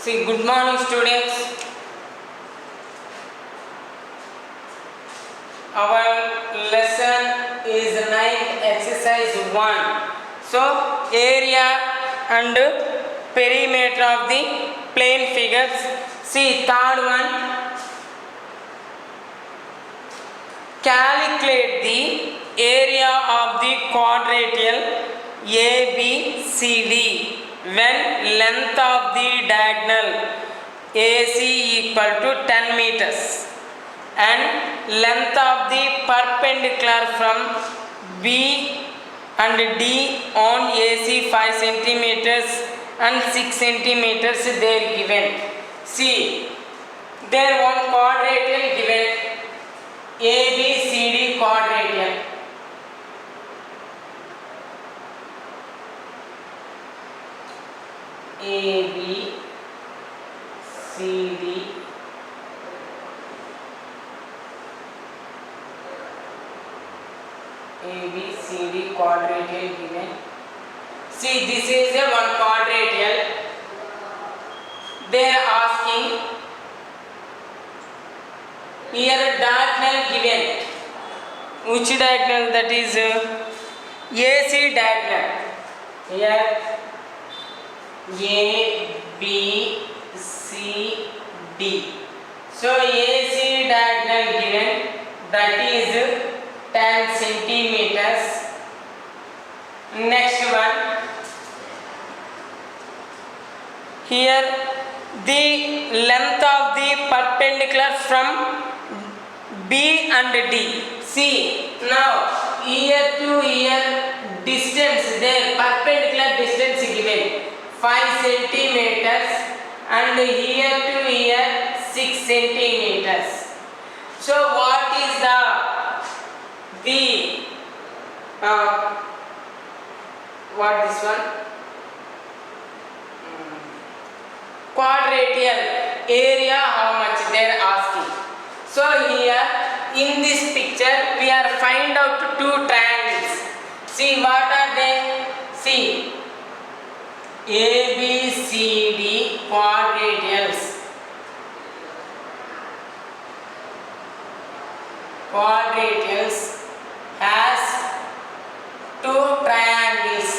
See, good morning students. Our lesson is 9th exercise 1. So, area and perimeter of the plane figures. See, third one. Calculate the area of the quadrilateral ABCD when length of the diagonal AC equal to 10 meters and length of the perpendicular from B and D on AC 5 centimeters and 6 centimeters they are given. See, there one quadrilateral given, ABCD quadrilateral. ABCD quadrilateral given. See, this is a one quadrilateral. They are asking here diagonal given. Which diagonal? That is AC diagonal. Here A, B, C, D. So AC diagonal given, that is 10 centimeters. Next one. Here the length of the perpendicular from B and D. See, now here to here distance there, perpendicular distance given 5 centimeters and here to here 6 centimeters. So what is the what this one? Quadrilateral area, how much they are asking. So here in this picture we are find out two triangles. See, what are they? See, ABCD quadrilaterals. Quadrilaterals has two triangles.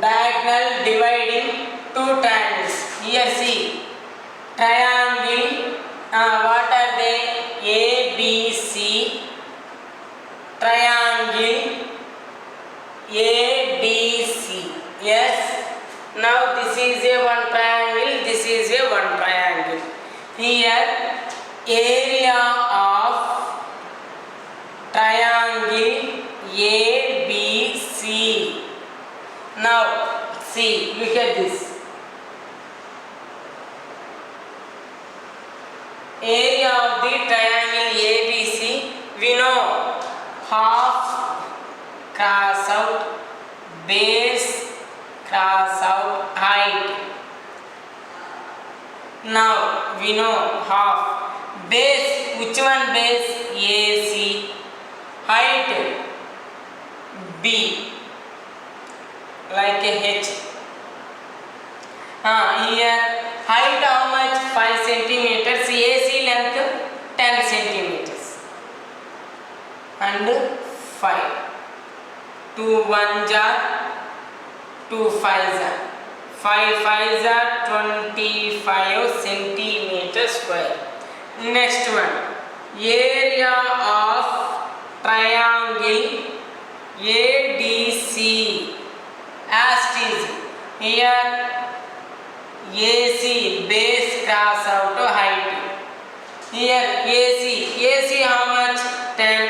Diagonal dividing two triangles. Here see, triangle, what are they? ABC, triangle ABC. Yes. Now this is a one triangle, this is a one triangle. Here area of triangle ABC. Now see, look at this. Area of the triangle ABC, we know half cross out, base cross out, height. Now we know half. Base, which one base? AC. Height B, like a H. Here height how much? 5 centimeters. AC length 10 centimeters and 5. 2 1s are 2 5s are 5 5s are 25 centimeters square. Next one, area of triangle ADC. As it is here, AC base cross out to height. Here AC how much? 10.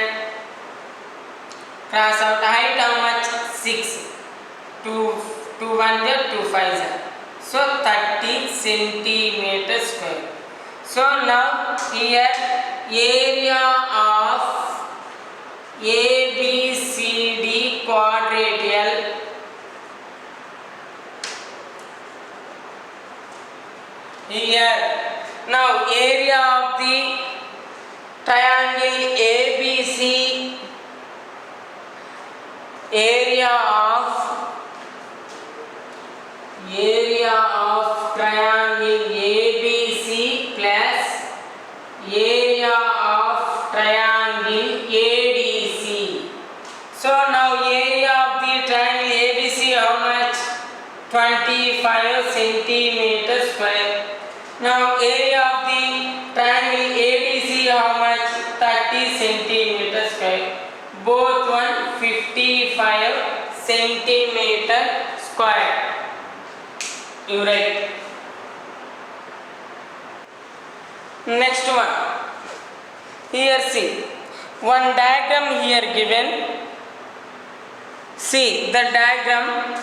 Cross out height how much? 6. 2 1s are 2 5s are. So 30 centimeters square. So now here area of ABCD quadrilateral here. Now area of the triangle ABC, area of 25 centimeters square. Now area of the triangle ABC how much? 30 centimeters square. Both one 55 centimeter square. You write. Next one. Here see. One diagram here given. See the diagram.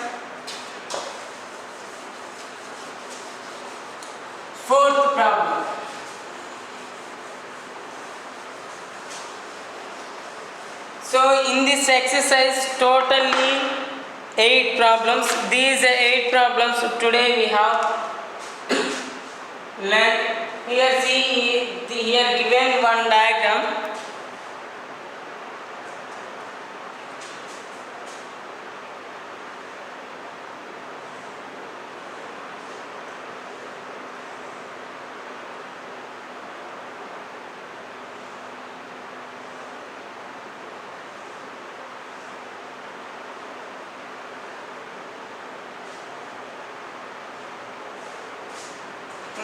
Fourth problem. So in this exercise totally 8 problems. These 8 problems today we have learned. Here see, here given one diagram.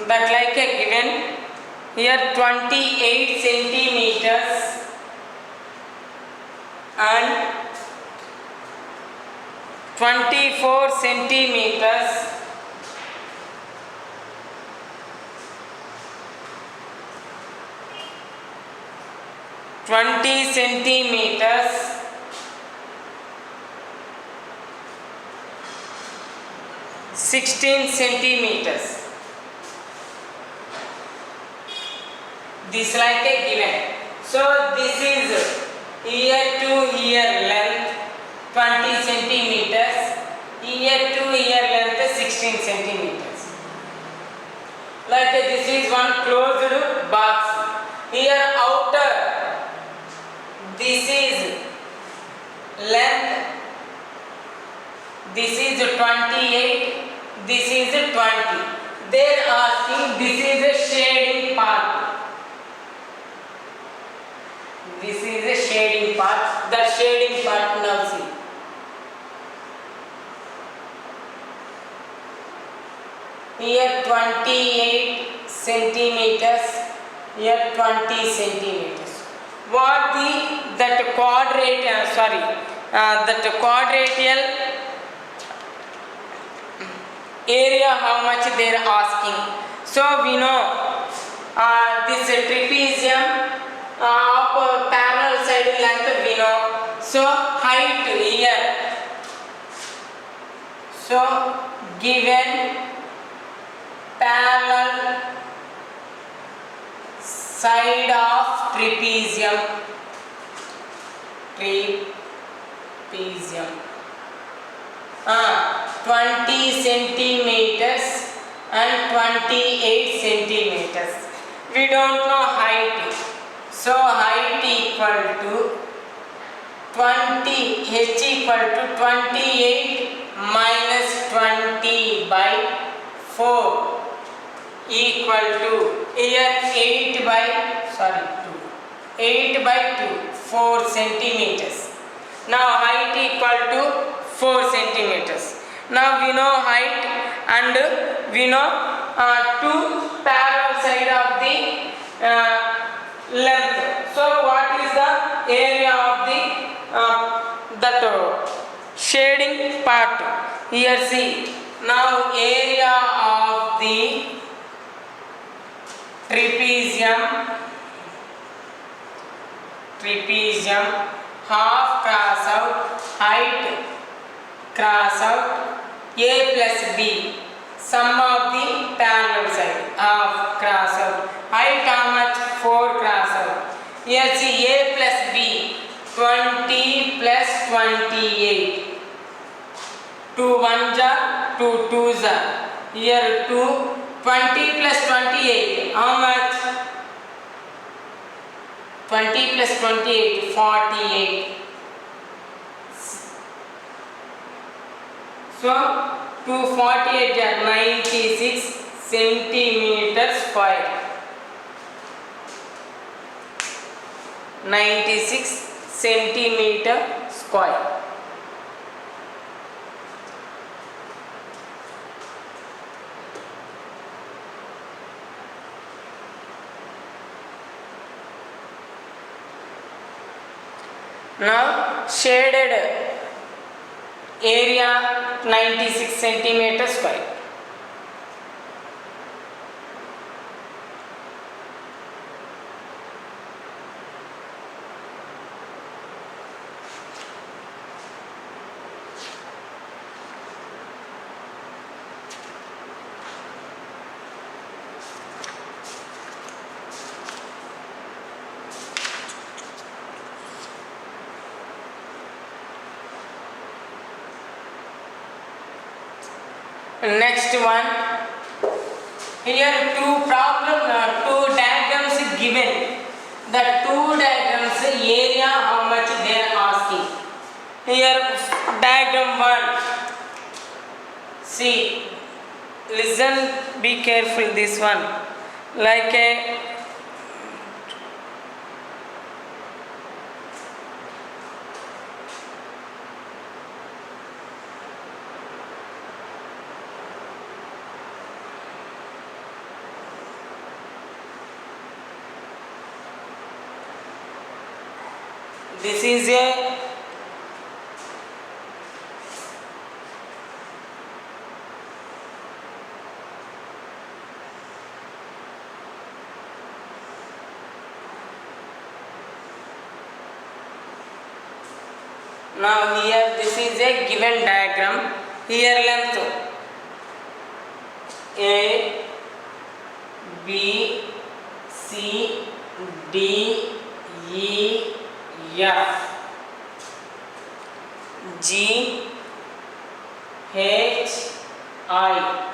That like a given here 28 centimeters and 24 centimeters, (20 centimeters), 16 centimeters. This like a given. So this is here to here length 20 centimeters, here to here length 16 centimeters. Like this is one closed box. Here outer, this is length, this is 28, this is 20. They are asking this is a shading part. This is a shading part. The shading part now see. Here 28 centimeters, here 20 centimeters. What that quadrilateral area how much they are asking. So we know this trapezium of parallel side length we know. So height here. So given parallel side of trapezium 20 centimeters and 28 centimeters. We don't know height. So height equal to 20, h equal to 28 minus 20 by 4 equal to here 8 by 2, 4 centimeters. Now height equal to 4 centimeters. Now we know height and we know two parallel side of the length. So what is the area of the that shading part? Here see. Now area of the trapezium half cross out, height cross out, a plus b, sum of the parallel side, half cross out, height how much? 4 cross out. Here see a plus b, 20 plus 28, 2 1s are 2 2s are, here 2, 20 plus 28, how much? 20 plus 28, 48. So 248 are 96 centimeters square. 96 centimeter square. Now shaded area 96 centimeter square. Next one, here two diagrams given. The two diagrams area how much they are asking. Here diagram 1. See, listen, be careful this one. Like a this is a now here this is a given diagram. Here length A, B, C, D, E, F, G, H, I.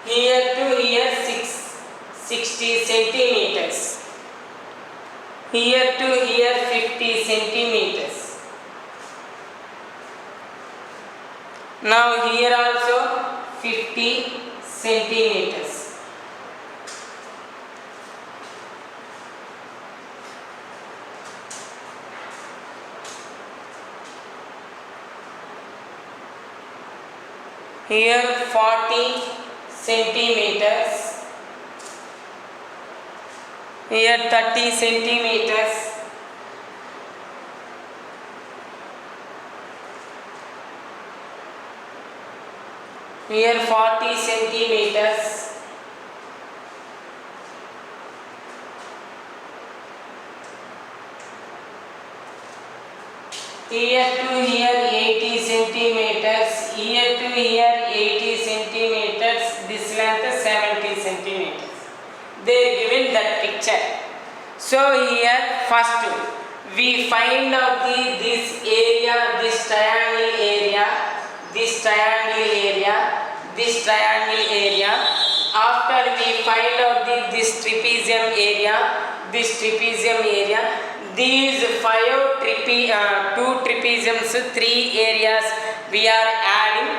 Here to here 60 centimeters. Here to here 50 centimeters. Now here also 50 centimeters. Here 40 centimeters. Here 30 centimeters. Here 40 centimeters. Here to here 80 centimeters. Here to here 80 centimeters. This length 70 centimeters. They are given that picture. So here first we find out this area, this triangle area, this triangle area, this triangle area. After we find out this trapezium area, this trapezium area, these two trapeziums, 3 areas we are adding.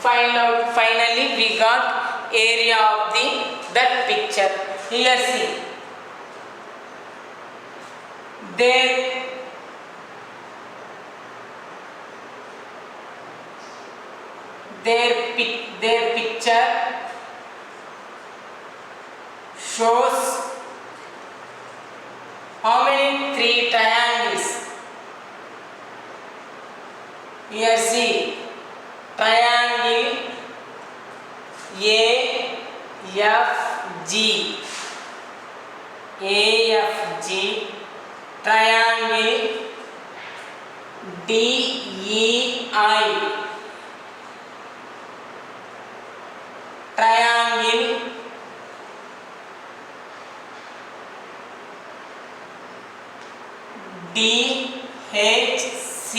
Finally we got area of that picture. Here see, their picture shows how many 3 triangles. Here see, triangle AFG, triangle DEI, triangle DHC.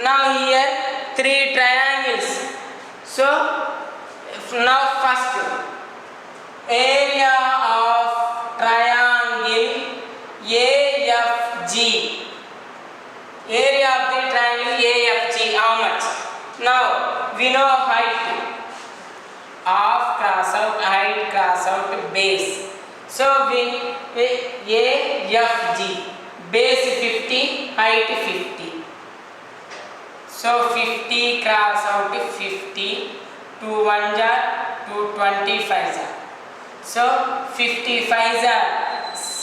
Now here 3 triangles. So now first area of triangle AFG. Area of the triangle AFG how much? Now we know height. Half cross out, height cross out, base. So we AFG. Base 50, height 50. So 50 cross out 50. 2 1 jar, 2 25 jar. So 55 jar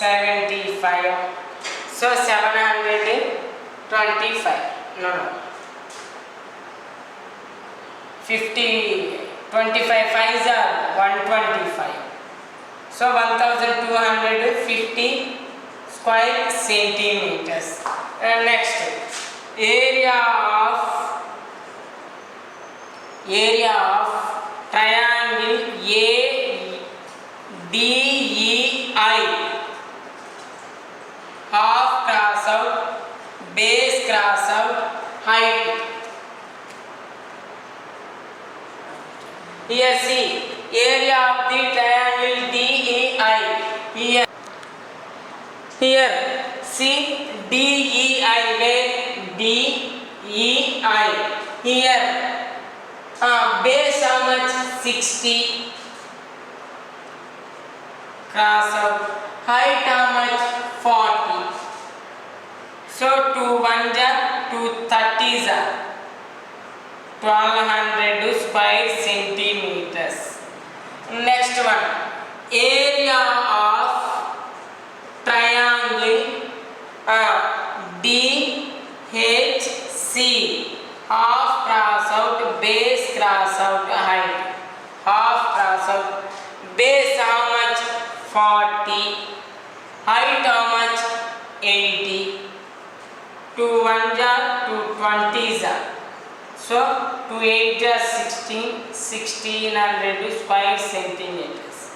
75. So 725. No. 50. 25 5s are 125. So 1250 square centimeters. Next, area of triangle ADEI, half cross out, base cross out, height. Here see, area of the triangle DEI. Here see DEI, where DEI. Here base how much? 60. Cross out. Height how much? 40. So 2 1s are 2 30s are 1200 square centimeters. Next one, area of triangle DHC, half cross out, base cross out, height. Half cross out, base how much? 40. Height how much? 80. 2 1s are 2 20s are. So 2 8s are 1600 square centimeters.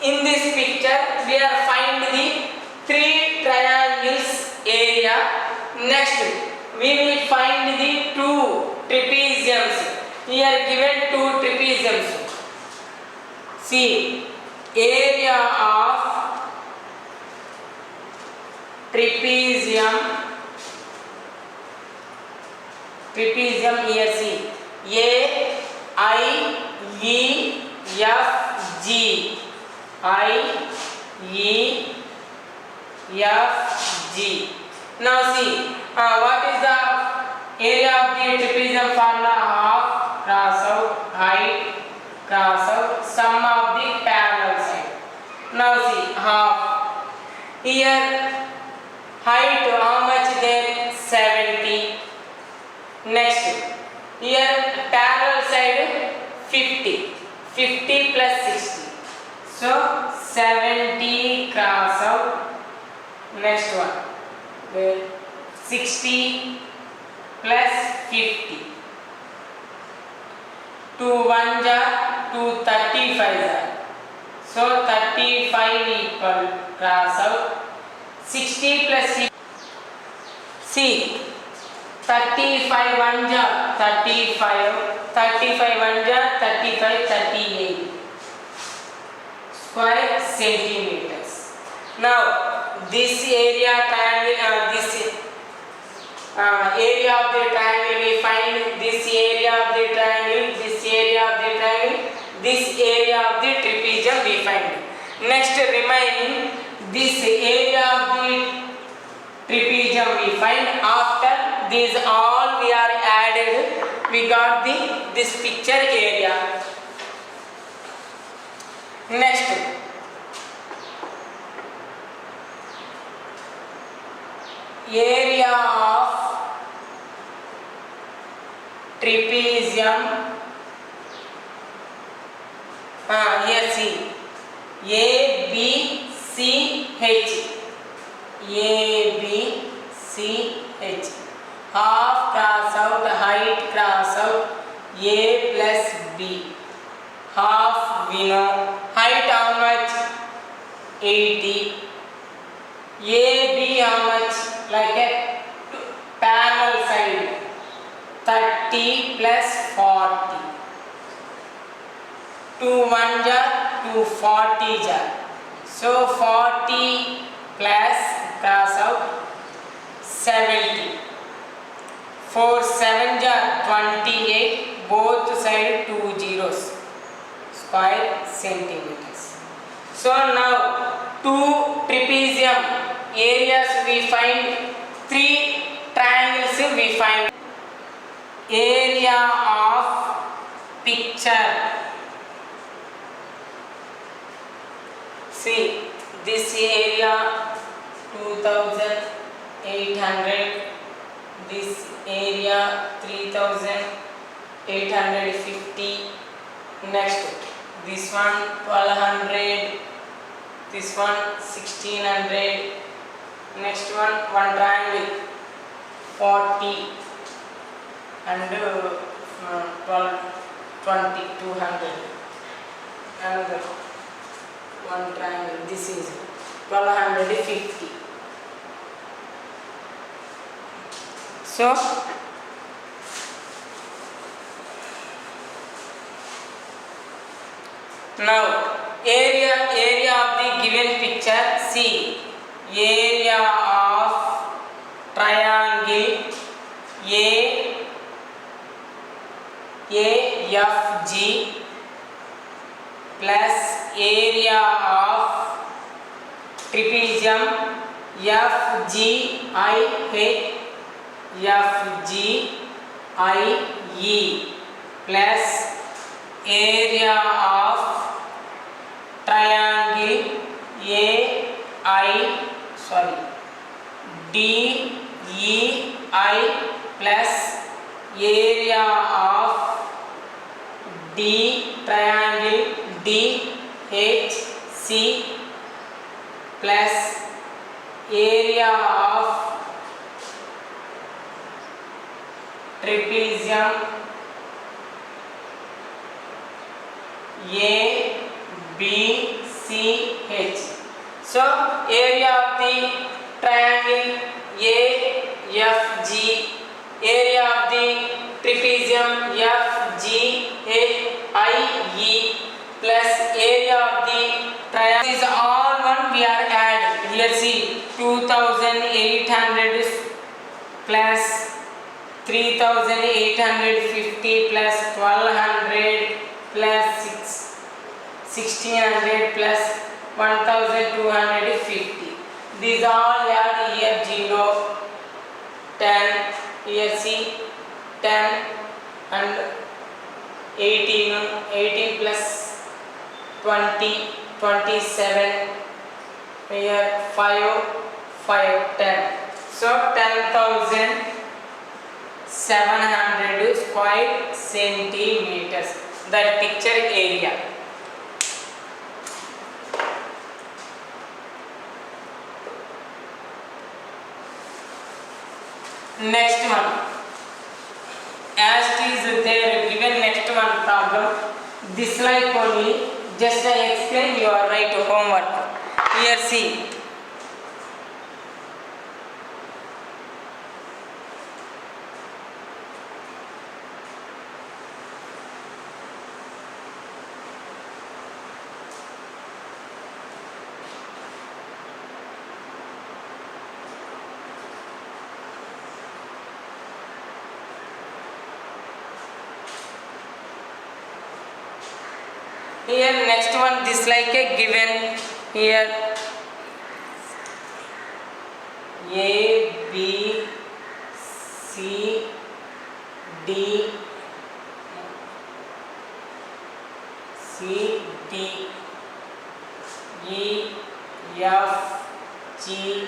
In this picture we are find the 3 triangles area. Next we will find the 2 trapeziums. Here given 2 trapeziums. See, area of trapezium here see, AIEFG. IEFG. Now see, what is the area of the trapezium formula? Half cross out, height cross out, sum of the parallel side. Now see, half. Here height how much there? 70. Next, here parallel side 50. 50 plus 60. So 70 cross out. Next one, 60 plus 50. 2 1s are 2 35s are. So 35 equal cross out. 60 plus 60. See, 35 1s are 35. 35 1s are 35, 38 square centimeters. Now this area triangle, this area of the triangle we find. This area of the triangle, this area of the triangle, this area of the trapezium we find. Next remaining this area of the trapezium we find. After these all we are added, we got this picture area. Next, area of trapezium. Here see, ABCH. ABCH. Half cross out, height cross out, A plus B. Half we know. Height how much? 80. AB how much? Like a parallel side. 30 plus 40. 2 1s are 2 40s are. So 40 plus cross out 70. 4 7s are 28. Both side 2 zeros. Square centimeters. So now 2 trapezium areas we find, 3 triangles we find. Area of picture. See, This area 2800, this area 3850. Next, this one 1200, this one 1600. Next one triangle 40 and 12, 20, 200. Another one triangle, this is 1250. So now area of the given picture. See, area of triangle AFG plus area of trapezium FGIE plus area of triangle DEI plus area of triangle DHC plus area of trapezium ABCH. So area of the triangle AFG, area of the trapezium FGIE plus area of the triangle is all one we are add. Here see, 2800 plus 3850 plus 1200 plus 1600 plus 1250. These all add here 0, 10, here see 10 and 18 plus 20, 27, here 5, 10. So 10,700 square centimeters, that picture area. Next one, as it is there given next one problem, this like only, just I explain, you are right homework. Here see, here next one, this like a given here A, B, C, D, E, F, G,